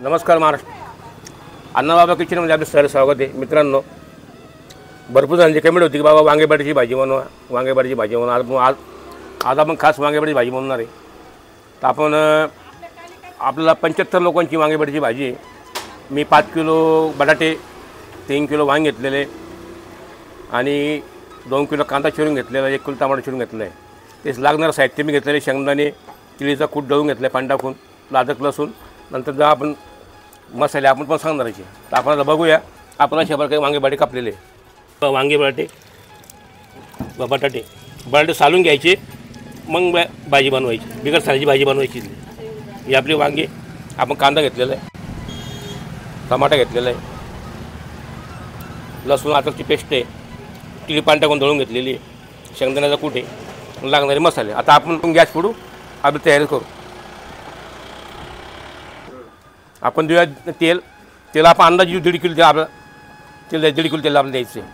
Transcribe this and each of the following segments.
नमस्कार महाराष्ट्र. अण्णाबाबा किचनमध्ये आपलं सर स्वागत आहे. मित्रांनो, भरपूर जणांची कमेंट होती की बाबा वांगेबटाची भाजी बनवा, वांगेबटाची भाजी बनवा. आज आपण खास वांगेबटाची भाजी बनवणार आहे. तर आपण आपल्याला 75 लोकांची वांगेबटाची भाजी आहे. मी 5 किलो बटाटे, 3 किलो वांगे घेतलेले आणि 2 किलो कांदा चिरून घेतलेला, 1 किलो टमाटर चिरून घेतलं आहे. तेच लागणारं साहित्य मी घेतलेले: शेंगदाणे, तिळीचा कूट दळून घेतला, पाणी टाकून, अद्रक लसूण. नंतर जर आपण मसाले आपण पण सांगणार आहे. तर आपण आता बघूया. आपण अशा प्रकारे वांगे कापलेले वांगे बटाटे सालून घ्यायचे, मग भाजी बनवायची, बिगर सालीची भाजी बनवायची. ही आपली वांगे. आपण कांदा घेतलेला आहे, टमाटा घेतलेला आहे, लसूण अद्रकची पेस्ट आहे, तिळी पाणी टाकून दळून घेतलेली आहे, शेंगदाण्याचा कूट आहे, लागणारे मसाले. आता आपण गॅस फोडू, आपली तयारी करू. आपण देऊया तेल आपण अंदाजे 1.5 किलो तेल आपलं तेल 1.5 किलो तेल आपल्याला द्यायचं आहे.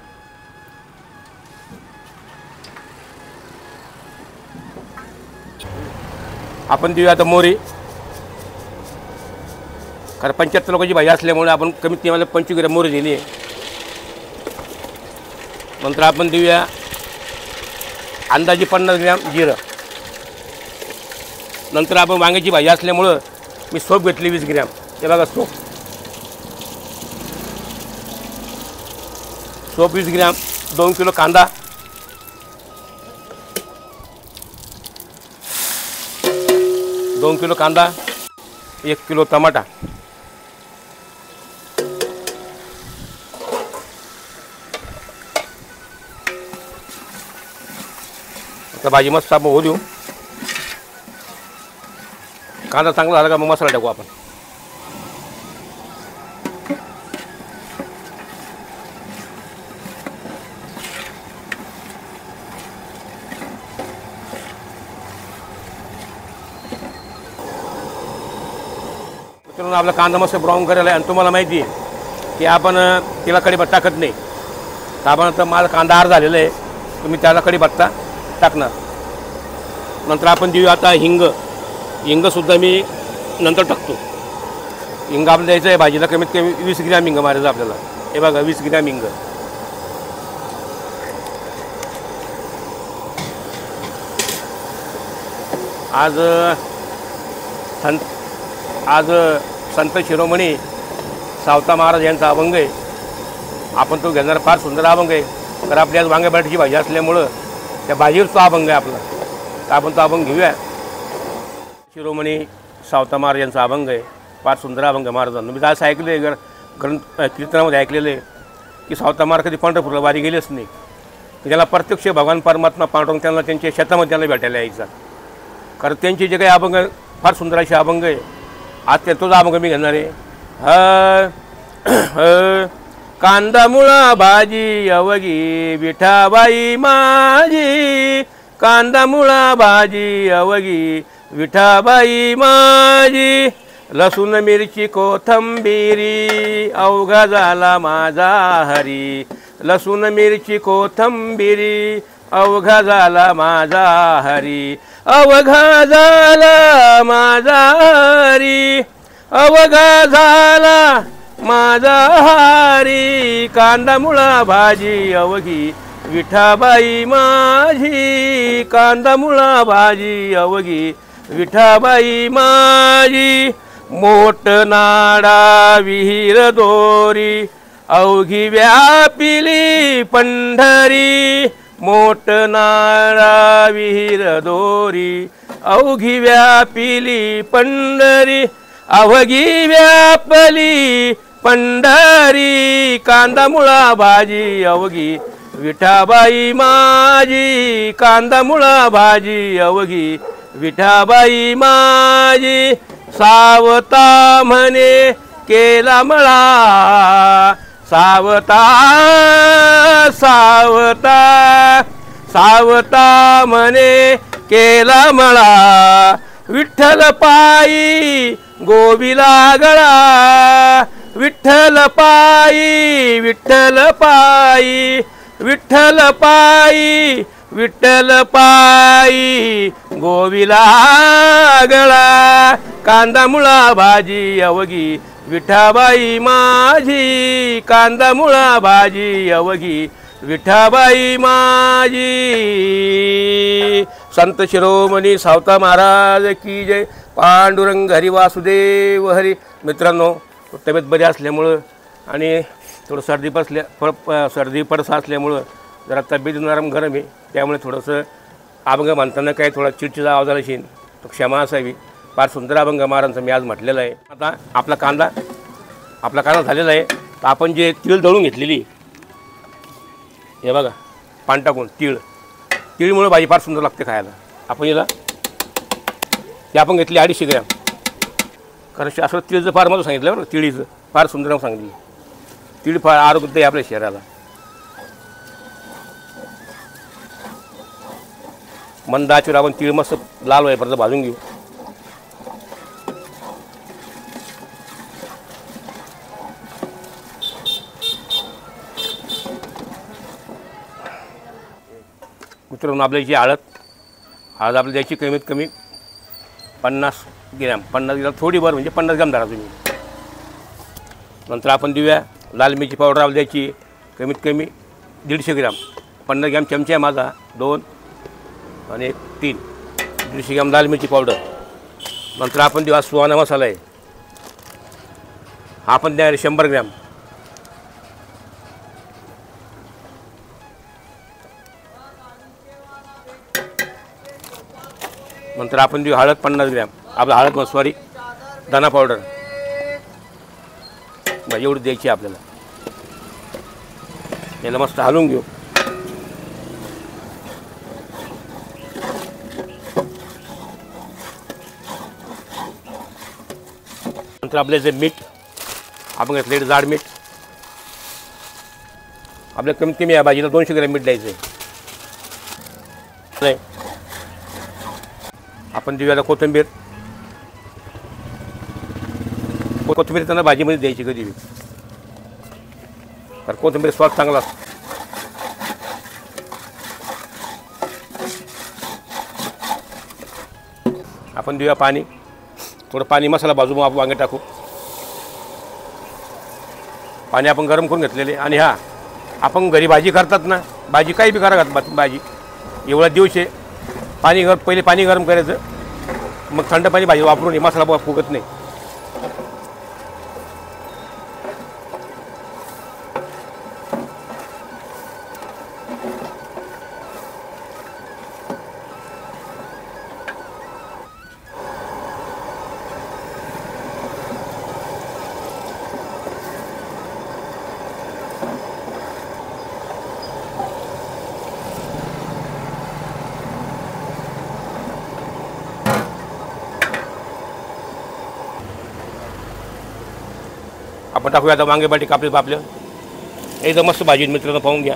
आपण देऊया आता मोहरी, कारण 75 लोकांची भाजी असल्यामुळे आपण कमीत कमी 25 ग्रॅम मोहरी दिली आहे. नंतर आपण देऊया अंदाजे 50 ग्रॅम जिरं. नंतर आपण वांग्याची भाजी असल्यामुळं मी सोप घेतली 20 ग्रॅम. हे बघा, सोप 20 ग्रॅम, 2 किलो कांदा, 2 किलो कांदा, 1 किलो टमाटा. आता भाजी मस्त आपण होऊ देऊ. कांदा चांगला झाला का मग मसाला टाकू आपण. आपला कांदा मस्त ब्राऊन करायला आहे. आणि तुम्हाला माहिती आहे की आपण तिला कढीपत्ता टाकत नाही. तर आपण आता माझा कांदा आर झालेला आहे, तुम्ही त्याला कढीपत्ता टाकणार. नंतर आपण देऊ आता हिंगसुद्धा मी नंतर टाकतो. हिंग आपल्याला द्यायचं आहे भाजीला कमीत कमी 20 ग्रॅम हिंग मारायचं आपल्याला. हे बघा, 20 ग्रॅम हिंग. आज संत शिरोमणी सावता महाराज यांचा अभंग आहे. आपण तो घेणार, फार सुंदर अभंग आहे. तर आपली आज वांगे भाजी असल्यामुळं त्या भाजीवर तो अभंग आहे आपला. तर आपण तो अभंग घेऊया. शिरोमणी सावता महाराज यांचा अभंग आहे, फार सुंदर अभंग महाराजांना. मी असं ऐकलं आहे, कीर्तनामध्ये ऐकलेलं आहे की सावता महाराज कधी पंढरपूरला वारी गेलेच नाही. त्याला प्रत्यक्ष भगवान परमात्मा पांडुरंग त्यांना त्यांच्या शेतामध्ये त्यांना भेटायला यायचा. कारण त्यांचे जे काही अभंग फार सुंदर असे अभंग आहे. आज ते तोच अभंग मी घेणार आहे. कांदा मुळा भाजी अवघी विठाबाई माझी, कांदा मुळा भाजी अवघी विठाबाई माझी, लसूण मिरची कोथंबिरी अवघा झाला माझा हरी, लसूण मिरची कोथंबिरी अवघा झाला माझा हरी, अवघा झाला माझा हरी, अवघा झाला माझा हरी, कांदा मुळा भाजी अवघी विठाबाई माझी, कांदा मुळा भाजी अवघी विठाबाई माझी, मोठ नाडा विहीर दोरी अवघी व्यापिली पंढरी, मोठ नाडा विहीर दोरी अवघी व्यापिली पंढरी, अवघी व्यापली पंढरी, कांदा मुळा भाजी अवघी विठाबाई माझी, कांदा मुळा भाजी अवघी विठाबाई माझी, सावता म्हणे केला मळा, सावता सावता सावता म्हणे केला मळा, विठ्ठल पायी गोविला गळा, विठ्ठल पायी विठ्ठल पायी विठ्ठल पायी विठ्ठल पायी गोविला गळा, कांदा मुळा भाजी अवघी विठाबाई माझी कांदा मुळा भाजी अवघी विठाबाई माझी। संत शिरोमणी सावता महाराज की जय। पांडुरंग हरी वासुदेव हरी। मित्रांनो, तब्येत बरी असल्यामुळं आणि थोडं सर्दी पडसा असल्यामुळं जरा तब्येत नरम गरम आहे, त्यामुळे थोडंसं अभंग म्हणताना काय थोडा चिडचिडा आवाज आला असेल तो क्षमा असावी। फार सुंदर अभंग महाराजांचं मी आज म्हटलेलं आहे। आता आपला कांदा झालेला आहे, तर आपण जे तीळ दळून घेतलेली हे बघा, पान टाकून तीळमुळे भाजी फार सुंदर लागते खायला। आपण याला ते आपण घेतली 250 ग्रॅम, कारण असं तिळचं फार मला सांगितलं बरं, तिळीचं फार सुंदर सांगितलं। तीळ फार आरोग्य आहे आपल्या शरीराला। मंद आचेवर आपण तीळ मस्त लाल होईपर्यंत भाजून घेऊ। मित्रांनो, आपल्याची हळद आपल्याला द्यायची कमीत कमी 50 ग्रॅम, 50 ग्रॅम थोडी बरं, म्हणजे 50 ग्रॅम धरा तुम्ही। नंतर आपण देऊया लाल मिरची पावडर आपल्याला द्यायची कमीत कमी 150 ग्रॅम, 50 ग्रॅम चमचा आहे माझा, 2 आणि 1 3, 150 ग्रॅम लाल मिरची पावडर। नंतर आपण देऊ सुहाना मसाला आहे, हा आपण द्या 100 ग्रॅम। नंतर आपण देऊ हळद 50 ग्रॅम, आपला हळद सॉरी धना पावडर भाजी एवढी द्यायची आपल्याला। याला मस्त हलवून घेऊ। नंतर आपल्याचे मीठ आपण घेतले जाड मीठ, आपल्या कमीत कमी या भाजीला 200 ग्रॅम मीठ द्यायचं आहे। आपण देऊया कोथिंबीर त्यांना भाजीमध्ये द्यायची कधी बी, तर कोथिंबीर स्वाद चांगला असतो। आपण देऊया पाणी, थोडं पाणी मसाला भाजून आपण वांगे टाकू। पाणी आपण गरम करून घेतलेले, आणि हा आपण घरी भाजी करतात ना, भाजी काही बी करा घात भाजी एवढा दिवस आहे, पहिले पाणी गरम करायचं, मग थंड पाणी भाजी वापरून मसाला फुगत नाही। आपण टाकूया आता वांगे बटाटे कापले आपलं, एकदम मस्त भाजी मित्रांनो पाहून घ्या।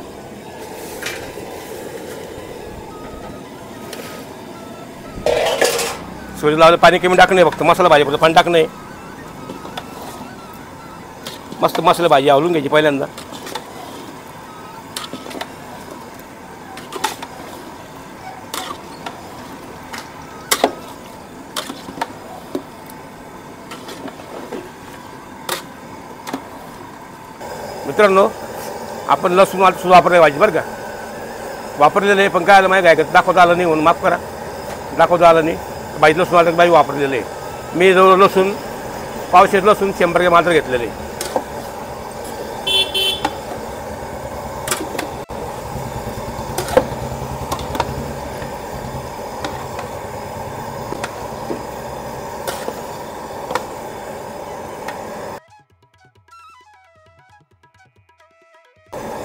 सोयी लावलं पाणी कमी टाकणे, फक्त मसाला भाजी फक्त पाणी टाकणे। मस्त मसाला भाजी आवळून घ्यायची पहिल्यांदा। मित्रांनो, आपण लसूण सुद्धा वापरले भाजी बरं का, वापरलेलं आहे, पण काय आलं माहिती आहे का, दाखवता आलं नाही म्हणून माफ करा, दाखवता आलं नाही। भाजी लसूण आलं भाजी वापरलेलं आहे मी, जवळ लसूण पावशेर लसूण 100 ग्रॅम मात्र घेतलेले आहे।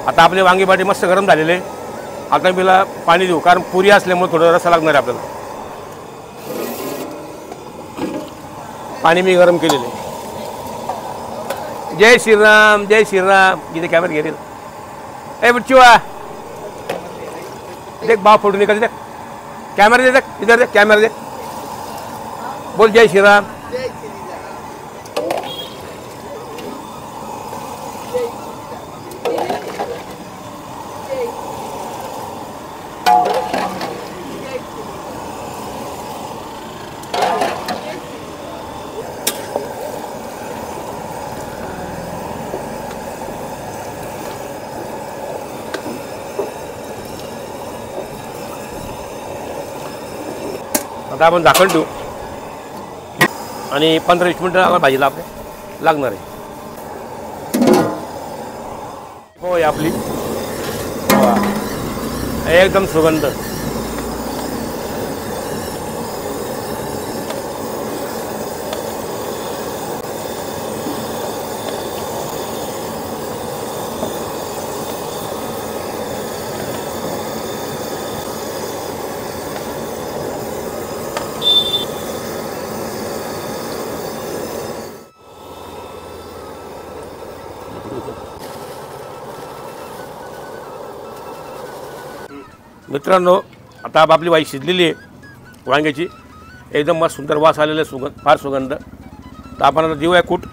आता आपले वांगी बटाटे मस्त गरम झालेले, आता मला पाणी देऊ, कारण पुरी असल्यामुळे थोडं रस्सा लागणार आहे आपल्याला। पाणी मी गरम केलेले। जय श्रीराम, जय श्रीराम। जिथे कॅमेरा घेईल ए बच्चुआ देख, भाव फोटो निकल देख, कॅमेरा दे, देख इधर देख, कॅमेरा दे, बोल जय श्रीराम। आता आपण झाकण ठेवू आणि 15-20 मिनटं भाजीला आपल्या लागणार आहे. हो आपली एकदम सुगंध. मित्रांनो, आता आपली भाजी शिजलेली आहे वांग्याची, एकदम मस्त सुंदर वास आलेला आहे, सुगंध फार सुगंध. तर आपण आता देऊया कूट.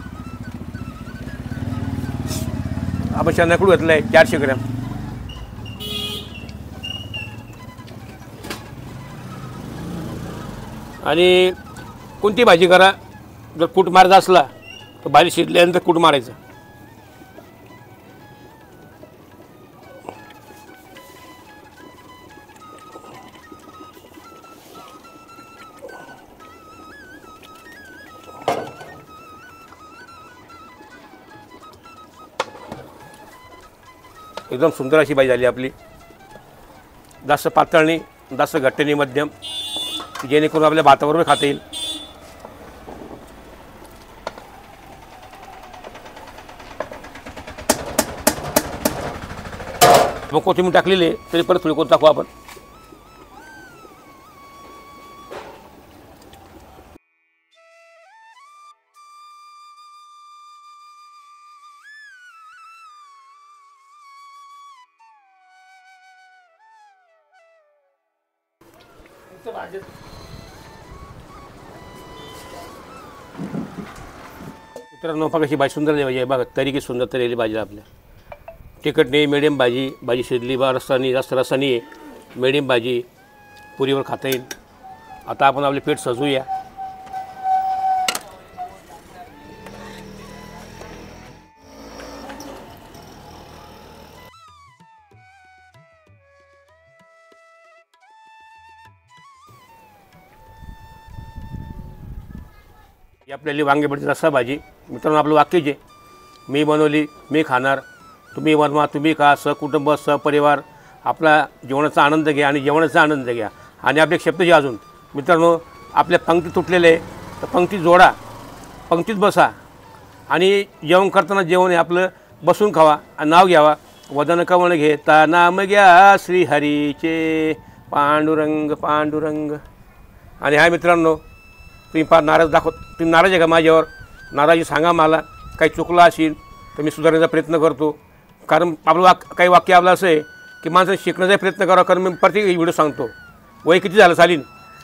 आपण शेंगदाणा कूट घेतला आहे 400 ग्रॅम. आणि कोणती भाजी करा, जर कूट मारायचा असला तर भाजी शिजल्यानंतर कूट मारायचं. एकदम सुंदर अशी भाजी झाली आपली. जास्त पातळ नाही, जास्त घट्ट नाही, मध्यम, जेणेकरून आपल्या भाताबरोबर खाता येईल. मग कोथिंबीर टाकलेली आहे तरी परत थोडी टाकू आपण. मित्रांनो, कशी भाजी सुंदर भाजी आहे बघा. तरी की सुंदर तरी भाजी आपल्या. तिखट नाही, मिडियम भाजी. भाजी शिजली बा, रस्सानी जास्त रस्सानी आहे, मिडियम भाजी, पुरीवर खाता येईल. आता आपण आपले पेट सजवूया. आपल्याला वांगे बटाटे रस्सा भाजी. मित्रांनो, आपलं वाक्यच आहे, मी बनवली मी खाणार, तुम्ही बनवा तुम्ही खा, सहकुटुंब सहपरिवार आपला जेवणाचा आनंद घ्या आणि जेवणाचा आनंद घ्या. आणि आपले शब्द जे अजून मित्रांनो, आपल्या पंक्ती तुटलेले आहे तर पंक्ती जोडा, पंक्तीत बसा आणि जेवण करताना जेवण हे आपलं बसून खावा आणि नाव घ्यावा. वदन कवण घेता नाम घ्या श्रीहरीचे, पांडुरंग पांडुरंग. आणि हा मित्रांनो, तुम्ही फार नाराज तुम्ही नाराज आहे का माझ्यावर? नाराजी सांगा मला. काही चुकलं असेल तर मी सुधारण्याचा प्रयत्न करतो. कारण आपलं काही वाक्य आपलं असं आहे की माणसाने शिकण्याचा प्रयत्न करावा. कारण मी प्रत्येक व्हिडिओ सांगतो, वय किती झालं चालीन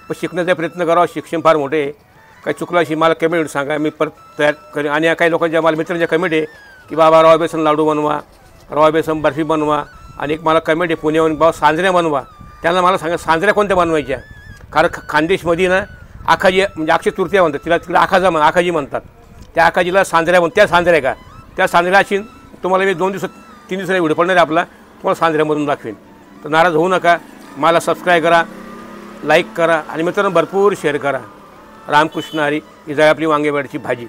पण शिकण्याचा प्रयत्न करावा. शिक्षण फार मोठे आहे. काही चुकलं असेल मला कमेंट सांगा, मी परत तयार करेन. आणि काही लोकांच्या मला मित्रांच्या कमेंट आहे की बाबा रवा बेसन लाडू बनवा, रवा बेसन बर्फी बनवा. आणि एक मला कमेंट आहे पुण्याहून, बाबा सांजऱ्या बनवा. त्यांना मला सांगा सांजऱ्या कोणत्या बनवायच्या. कारण खानदेशमध्ये ना आखाजी म्हणजे अक्षय तृतीया म्हणतात, तिला आखाजी म्हणतात. त्या आखाजीला सांजऱ्या त्या सांजऱ्या का त्या सांजऱ्या अशी तुम्हाला मी 2 दिवसात 3 दिवसाला व्हिडिओ पडणार आहे आपला, तुम्हाला सांजऱ्यामधून दाखवेन. तर नाराज होऊ नका. मला सबस्क्राईब करा, लाईक करा आणि मित्रांनो भरपूर शेअर करा. रामकृष्ण हरी. ही जाय आपली वांगे बटाट्याची भाजी.